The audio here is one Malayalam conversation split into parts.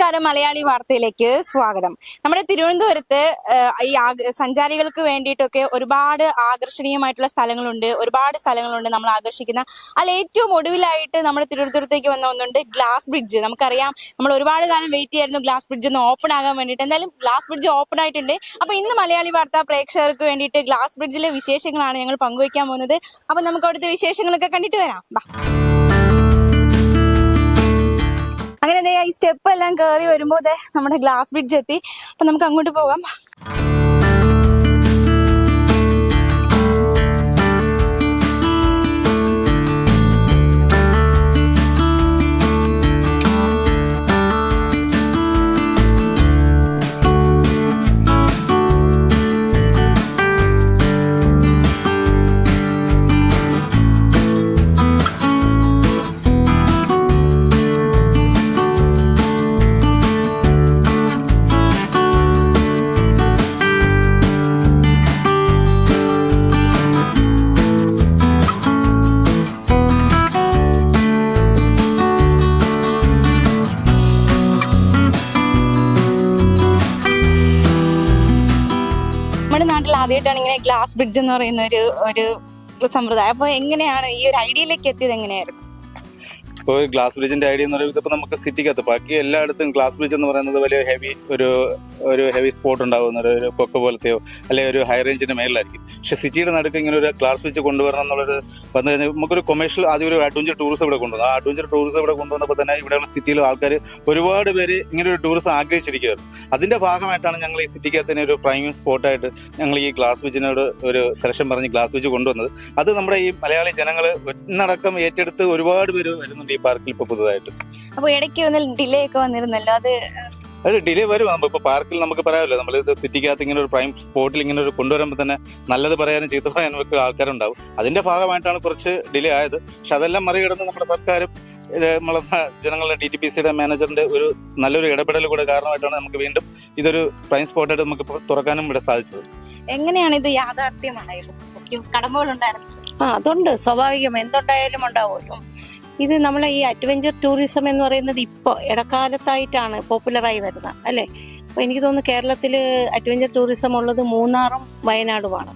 നമസ്കാരം, മലയാളി വാർത്തയിലേക്ക് സ്വാഗതം. നമ്മുടെ തിരുവനന്തപുരത്ത് ഈ സഞ്ചാരികൾക്ക് വേണ്ടിയിട്ടൊക്കെ ഒരുപാട് ആകർഷണീയമായിട്ടുള്ള സ്ഥലങ്ങളുണ്ട് നമ്മൾ ആകർഷിക്കുന്ന. അതിൽ ഏറ്റവും ഒടുവിലായിട്ട് നമ്മുടെ തിരുവനന്തപുരത്തേക്ക് വന്ന ഒന്നുണ്ട്, ഗ്ലാസ് ബ്രിഡ്ജ്. നമുക്കറിയാം, നമ്മൾ ഒരുപാട് കാലം വെയിറ്റ് ചെയ്യായിരുന്നു ഗ്ലാസ് ബ്രിഡ്ജ് ഒന്ന് ഓപ്പൺ ആകാൻ വേണ്ടിയിട്ട്. എന്തായാലും ഗ്ലാസ് ബ്രിഡ്ജ് ഓപ്പൺ ആയിട്ടുണ്ട്. അപ്പൊ ഇന്ന് മലയാളി വാർത്താ പ്രേക്ഷകർക്ക് വേണ്ടിയിട്ട് ഗ്ലാസ് ബ്രിഡ്ജിലെ വിശേഷങ്ങളാണ് ഞങ്ങൾ പങ്കുവയ്ക്കാൻ പോകുന്നത്. അപ്പൊ നമുക്ക് അവിടുത്തെ വിശേഷങ്ങളൊക്കെ കണ്ടിട്ട് വരാം. അങ്ങനെ ഈ സ്റ്റെപ്പ് എല്ലാം കയറി വരുമ്പോൾ നമ്മുടെ ഗ്ലാസ് ബ്രിഡ്ജ് എത്തി. അപ്പൊ നമുക്ക് അങ്ങോട്ട് പോകാം. നമ്മുടെ നാട്ടിൽ ആദ്യമായിട്ടാണ് ഇങ്ങനെ ഗ്ലാസ് ബ്രിഡ്ജ് എന്ന് പറയുന്ന ഒരു സമ്പ്രദായം. അപ്പൊ എങ്ങനെയാണ് ഈ ഒരു ഐഡിയയിലേക്ക് എത്തിയത്? എങ്ങനെയായിരുന്നു? ഇപ്പോൾ ഗ്ലാസ് ബ്രിഡ്ജിന്റെ ഐഡിയ എന്ന് പറയുന്നത്, ഇപ്പോൾ നമുക്ക് സിറ്റിക്കകത്ത് ബാക്കി എല്ലായിടത്തും ഗ്ലാസ് ബ്രിഡ്ജ് എന്ന് പറയുന്നത് വലിയ ഹെവി സ്പോട്ട് ഉണ്ടാകുന്ന ഒരു കൊക്ക പോലത്തെയോ അല്ലെങ്കിൽ ഒരു ഹൈ റേഞ്ചിന്റെ മേളിലായിരിക്കും. പക്ഷെ സിറ്റിയുടെ നടുക്ക് ഇങ്ങനെ ഒരു ഗ്ലാസ് ബ്രിഡ്ജ് കൊണ്ടുവരണം എന്നുള്ളത് വന്നു കഴിഞ്ഞാൽ നമുക്കൊരു കൊമേഴ്ഷ്യൽ ആദ്യം ഒരു അഡ്വഞ്ചർ ടൂറിസം ഇവിടെ കൊണ്ടുവന്നു. ആ അഡ്വഞ്ചർ ടൂറിസം ഇവിടെ കൊണ്ടുവന്നപ്പോൾ തന്നെ ഇവിടെയുള്ള സിറ്റിയിലെ ആൾക്കാർ ഒരുപാട് പേര് ഇങ്ങനെ ഒരു ടൂറിസം ആഗ്രഹിച്ചിരിക്കുകയായിരുന്നു. അതിന്റെ ഭാഗമായിട്ടാണ് ഞങ്ങൾ ഈ സിറ്റിക്കകത്ത് തന്നെ ഒരു പ്രൈം സ്പോട്ടായിട്ട് ഞങ്ങൾ ഈ ഗ്ലാസ് ബ്രിഡ്ജിനോട് ഒരു സെലക്ഷൻ പറഞ്ഞ് ഗ്ലാസ് ബ്രിഡ്ജ് കൊണ്ടുവന്നത്. അത് നമ്മുടെ ഈ മലയാളി ജനങ്ങൾ ഒന്നടക്കം ഏറ്റെടുത്ത് ഒരുപാട് പേര് വരുന്നുണ്ട് ഈ പാർക്കിൽ ഇപ്പോൾ പുതുതായിട്ട്. അപ്പൊ ഇടയ്ക്ക് ഒന്ന് ഡിലേ ഒക്കെ വന്നിരുന്നല്ലോ, അത് ഡിലേ വരും. ഇപ്പൊ പാർക്കിൽ നമുക്ക് പറയാമല്ലോ, നമ്മൾ സിറ്റിക്കകത്ത് ഇങ്ങനെ ഒരു പ്രൈം സ്പോട്ടിൽ ഇങ്ങനെ ഒരു കൊണ്ടുവരുമ്പോൾ തന്നെ നല്ലത് പറയാനും ചീത്ത പറയാനും ഒക്കെ ആൾക്കാരുണ്ടാവും. അതിന്റെ ഭാഗമായിട്ടാണ് കുറച്ച് ഡിലേ ആയത്. പക്ഷെ അതെല്ലാം മറികടന്ന് നമ്മുടെ സർക്കാരും നമ്മളെ ജനങ്ങളുടെ DTPCയുടെ മാനേജറിന്റെ ഒരു നല്ലൊരു ഇടപെടൽ കൂടെ കാരണമായിട്ടാണ് നമുക്ക് വീണ്ടും ഇതൊരു പ്രൈം സ്പോട്ടായിട്ട് നമുക്ക് തുറക്കാനും ഇവിടെ സാധിച്ചത്. എങ്ങനെയാണ് ഇത് യാഥാർത്ഥ്യമായത്? കടമ്പകളുണ്ടായിരുന്നു? അതുണ്ട്, സ്വാഭാവികം, എന്തുണ്ടായാലും ഉണ്ടാവുമല്ലോ. ഇത് നമ്മളെ ഈ അഡ്വഞ്ചർ ടൂറിസം എന്ന് പറയുന്നത് ഇപ്പോൾ ഇടക്കാലത്തായിട്ടാണ് പോപ്പുലറായി വരുന്നത്, അല്ലേ? അപ്പോൾ എനിക്ക് തോന്നുന്നു കേരളത്തിൽ അഡ്വഞ്ചർ ടൂറിസം ഉള്ളത് മൂന്നാറും വയനാടുമാണ്.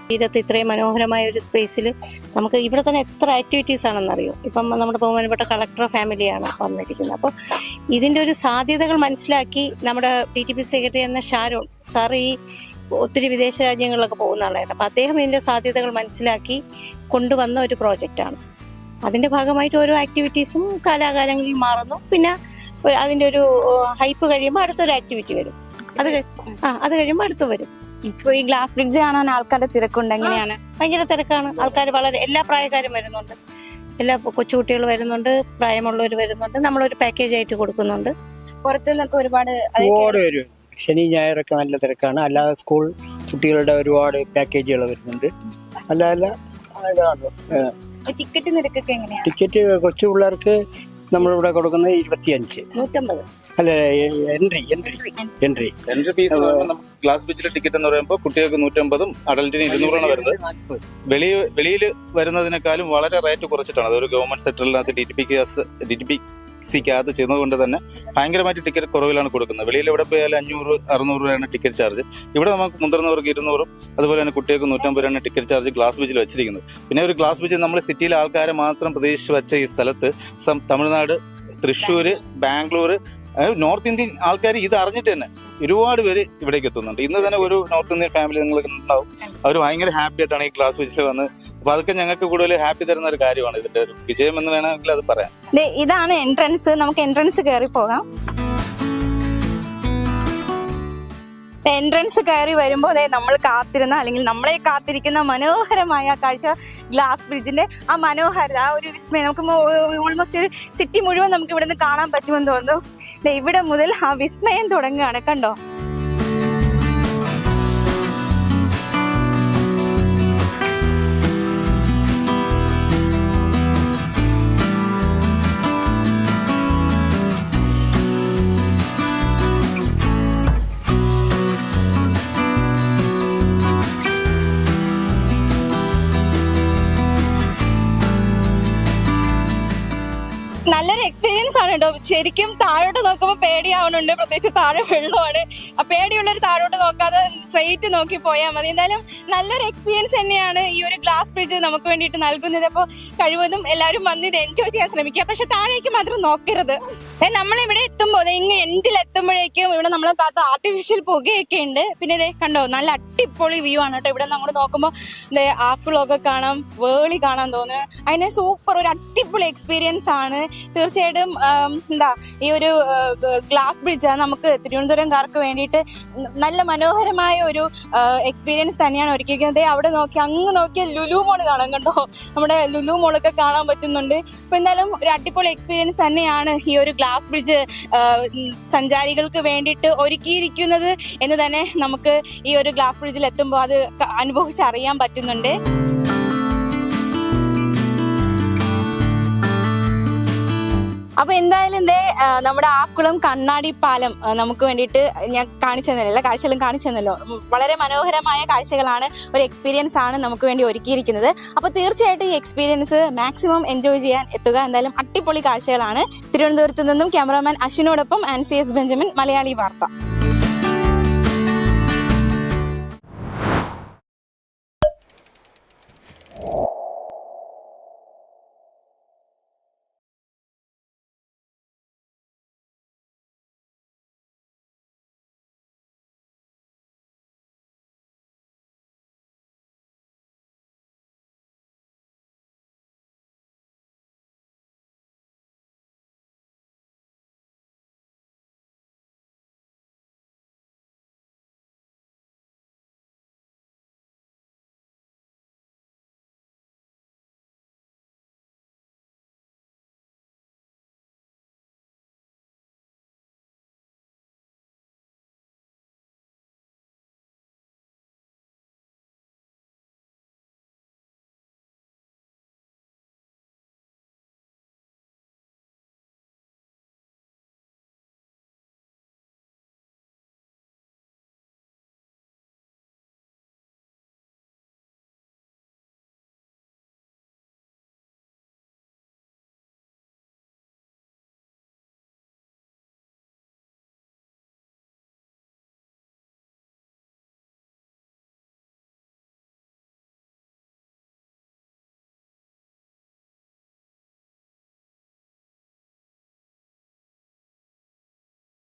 തീരത്ത് ഇത്രയും മനോഹരമായ ഒരു സ്പേസിൽ നമുക്ക് ഇവിടെ തന്നെ എത്ര ആക്ടിവിറ്റീസ് ആണെന്നറിയോ. ഇപ്പം നമ്മുടെ ബഹുമാനപ്പെട്ട കളക്ടർ ഫാമിലിയാണ് വന്നിരിക്കുന്നത്. അപ്പോൾ ഇതിൻ്റെ ഒരു സാധ്യതകൾ മനസ്സിലാക്കി നമ്മുടെ DTPC സെക്രട്ടറി എന്ന ഷാരോൺ സാർ ഈ ഒത്തിരി വിദേശ രാജ്യങ്ങളിലൊക്കെ പോകുന്ന ആളായിരുന്നു. അപ്പോൾ അദ്ദേഹം ഇതിൻ്റെ സാധ്യതകൾ മനസ്സിലാക്കി കൊണ്ടുവന്ന ഒരു പ്രോജക്റ്റാണ്. അതിൻ്റെ ഭാഗമായിട്ട് ഓരോ ആക്ടിവിറ്റീസും കാലാകാലങ്ങളിൽ മാറുന്നു. പിന്നെ അതിൻ്റെ ഒരു ഹൈപ്പ് കഴിയുമ്പോൾ അടുത്തൊരു ആക്ടിവിറ്റി വരും. അത് കഴിയുമ്പോൾ അടുത്ത് വരും. ഇപ്പൊ ഈ ഗ്ലാസ് ബ്രിഡ്ജ് കാണാൻ ആൾക്കാരുടെ തിരക്കുണ്ട്. എങ്ങനെയാണ്? ഭയങ്കര തിരക്കാണ്. ആൾക്കാർ എല്ലാ പ്രായക്കാരും വരുന്നുണ്ട്, എല്ലാ കൊച്ചുകുട്ടികൾ വരുന്നുണ്ട്, പ്രായമുള്ളവർ വരുന്നുണ്ട്. നമ്മളൊരു പാക്കേജ് ആയിട്ട് കൊടുക്കുന്നുണ്ട്. പുറത്തു നിന്നൊക്കെ ഒരുപാട് വരും. ശനി ഞായറൊക്കെ നല്ല തിരക്കാണ്. അല്ലാതെ സ്കൂൾ കുട്ടികളുടെ ഒരുപാട് പാക്കേജുകൾ വരുന്നുണ്ട്. ടിക്കറ്റ് നിരക്കൊക്കെ എങ്ങനെയാണ്? ടിക്കറ്റ് കൊച്ചു പിള്ളേർക്ക് നമ്മളിവിടെ കൊടുക്കുന്നത് 25, 150. അല്ല, എൻട്രി ഫീസ് ഗ്ലാസ് ബ്രിഡ്ജിലെ ടിക്കറ്റ് എന്ന് പറയുമ്പോൾ കുട്ടികൾക്ക് 150, അഡൽറ്റിന് 200 വരുന്നത്. വെളിയിൽ വരുന്നതിനേക്കാളും വളരെ റേറ്റ് കുറച്ചിട്ടാണ്. അതൊരു ഗവൺമെന്റ് സെക്ടറിനകത്ത് DTPCക്കകത്ത് ചെയ്യുന്നത് തന്നെ ഭയങ്കരമായിട്ട് ടിക്കറ്റ് കുറവിലാണ് കൊടുക്കുന്നത്. വെളിയിൽ എവിടെ പോയാലും 500-600 രൂപയാണ് ടിക്കറ്റ് ചാർജ്. ഇവിടെ നമുക്ക് മുതിർന്നവർക്ക് 200, അതുപോലെ തന്നെ കുട്ടികൾക്ക് 150 രൂപയാണ് ടിക്കറ്റ് ചാർജ് ഗ്ലാസ് ബ്രിഡ്ജിൽ വെച്ചിരിക്കുന്നത്. പിന്നെ ഒരു ഗ്ലാസ് ബ്രിഡ്ജ് നമ്മൾ സിറ്റിയിലെ ആൾക്കാരെ മാത്രം പ്രതീക്ഷിച്ച് വെച്ച ഈ സ്ഥലത്ത് തമിഴ്നാട്, തൃശ്ശൂര്, ബാംഗ്ലൂർ, നോർത്ത് ഇന്ത്യൻ ആൾക്കാർ ഇത് അറിഞ്ഞിട്ട് തന്നെ ഒരുപാട് പേര് ഇവിടേക്ക് എത്തുന്നുണ്ട്. ഇന്ന് തന്നെ ഒരു നോർത്ത് ഇന്ത്യൻ ഫാമിലി നിങ്ങൾക്ക് ഉണ്ടാവും. അവർ ഭയങ്കര ഹാപ്പി ആയിട്ടാണ് ഈ ഗ്ലാസ് ബ്രിഡ്ജിൽ വന്ന്. അപ്പൊ അതൊക്കെ ഞങ്ങൾക്ക് കൂടുതൽ ഹാപ്പി തരുന്ന ഒരു കാര്യമാണ്. ഇതിന്റെ ഒരു വിജയം എന്ന് വേണമെങ്കിൽ അത് പറയാം. ഇതാണ് എൻട്രൻസ്. നമുക്ക് എൻട്രൻസ് കയറി പോകാം. എൻട്രൻസ് കയറി വരുമ്പോൾ നമ്മൾ കാത്തിരുന്ന, അല്ലെങ്കിൽ നമ്മളെ കാത്തിരിക്കുന്ന മനോഹരമായ കാഴ്ച, ഗ്ലാസ് ബ്രിഡ്ജിന്റെ ആ മനോഹരത, ആ ഒരു വിസ്മയം. നമുക്ക് ഓൾമോസ്റ്റ് ഒരു സിറ്റി മുഴുവൻ നമുക്ക് ഇവിടെ നിന്ന് കാണാൻ പറ്റുമെന്ന് തോന്നുന്നു. ഇവിടെ മുതൽ ആ വിസ്മയം തുടങ്ങുകയാണ്. കണ്ടോ? നല്ലൊരു എക്സ്പീരിയൻസ് ആണ് രസമാണ് കേട്ടോ. ശരിക്കും താഴോട്ട് നോക്കുമ്പോൾ പേടിയാവുന്നുണ്ട്, പ്രത്യേകിച്ച് താഴെ വെള്ളമാണ്. ആ പേടിയുള്ളൊരു താഴോട്ട് നോക്കാതെ സ്ട്രെയിറ്റ് നോക്കി പോയാൽ മതി. എന്തായാലും നല്ലൊരു എക്സ്പീരിയൻസ് തന്നെയാണ് ഈ ഒരു ഗ്ലാസ് ബ്രിഡ്ജ് നമുക്ക് വേണ്ടിയിട്ട് നൽകുന്നത്. അപ്പോൾ കഴിവതും എല്ലാവരും വന്ന് ഇത് എൻജോയ് ചെയ്യാൻ ശ്രമിക്കുക, പക്ഷെ താഴേക്ക് മാത്രം നോക്കരുത്. നമ്മളിവിടെ എത്തുമ്പോൾ ഇങ്ങ് എൻഡിൽ എത്തുമ്പോഴേക്കും ഇവിടെ നമ്മളെ കാത്ത് ആർട്ടിഫിഷ്യൽ പുകയൊക്കെ ഉണ്ട്. പിന്നെ ഇതേ കണ്ടോ, നല്ല അടിപൊളി വ്യൂ ആണ് കേട്ടോ. ഇവിടെ അങ്ങോട്ട് നോക്കുമ്പോൾ ഇതേ ആപ്പിളൊക്കെ കാണാം, വേളി കാണാൻ തോന്നുന്നു. അതിന് സൂപ്പർ ഒരു അടിപൊളി എക്സ്പീരിയൻസ് ആണ് തീർച്ചയായിട്ടും. ഈ ഒരു ഗ്ലാസ് ബ്രിഡ്ജ് നമുക്ക് തിരുവനന്തപുരംകാർക്ക് വേണ്ടിയിട്ട് നല്ല മനോഹരമായ ഒരു എക്സ്പീരിയൻസ് തന്നെയാണ് ഒരുക്കിയിരിക്കുന്നത്. അവിടെ നോക്കി അങ്ങ് നോക്കിയാൽ ലുലു മോൾ കാണാം, കണ്ടോ, നമ്മുടെ ലുലു മോളൊക്കെ കാണാൻ പറ്റുന്നുണ്ട്. അപ്പൊ എന്തായാലും ഒരു അടിപൊളി എക്സ്പീരിയൻസ് തന്നെയാണ് ഈ ഒരു ഗ്ലാസ് ബ്രിഡ്ജ് സഞ്ചാരികൾക്ക് വേണ്ടിയിട്ട് ഒരുക്കിയിരിക്കുന്നത് എന്ന് തന്നെ നമുക്ക് ഈ ഒരു ഗ്ലാസ് ബ്രിഡ്ജിൽ എത്തുമ്പോൾ അത് അനുഭവിച്ചറിയാൻ പറ്റുന്നുണ്ട്. അപ്പൊ എന്തായാലും നമ്മുടെ ആക്കുളം കണ്ണാടി പാലം നമുക്ക് വേണ്ടിയിട്ട് ഞാൻ കാണിച്ചു തന്നല്ലോ, എല്ലാ കാഴ്ചകളും കാണിച്ചു തന്നല്ലോ. വളരെ മനോഹരമായ കാഴ്ചകളാണ്, ഒരു എക്സ്പീരിയൻസ് ആണ് നമുക്ക് വേണ്ടി ഒരുക്കിയിരിക്കുന്നത്. അപ്പൊ തീർച്ചയായിട്ടും ഈ എക്സ്പീരിയൻസ് മാക്സിമം എൻജോയ് ചെയ്യാൻ എത്തുക. എന്തായാലും അടിപൊളി കാഴ്ചകളാണ്. തിരുവനന്തപുരത്ത് നിന്നും ക്യാമറാമാൻ അശ്വിനോടൊപ്പം ആൻസിയസ് ബെഞ്ചമിൻ, മലയാളി വാർത്ത.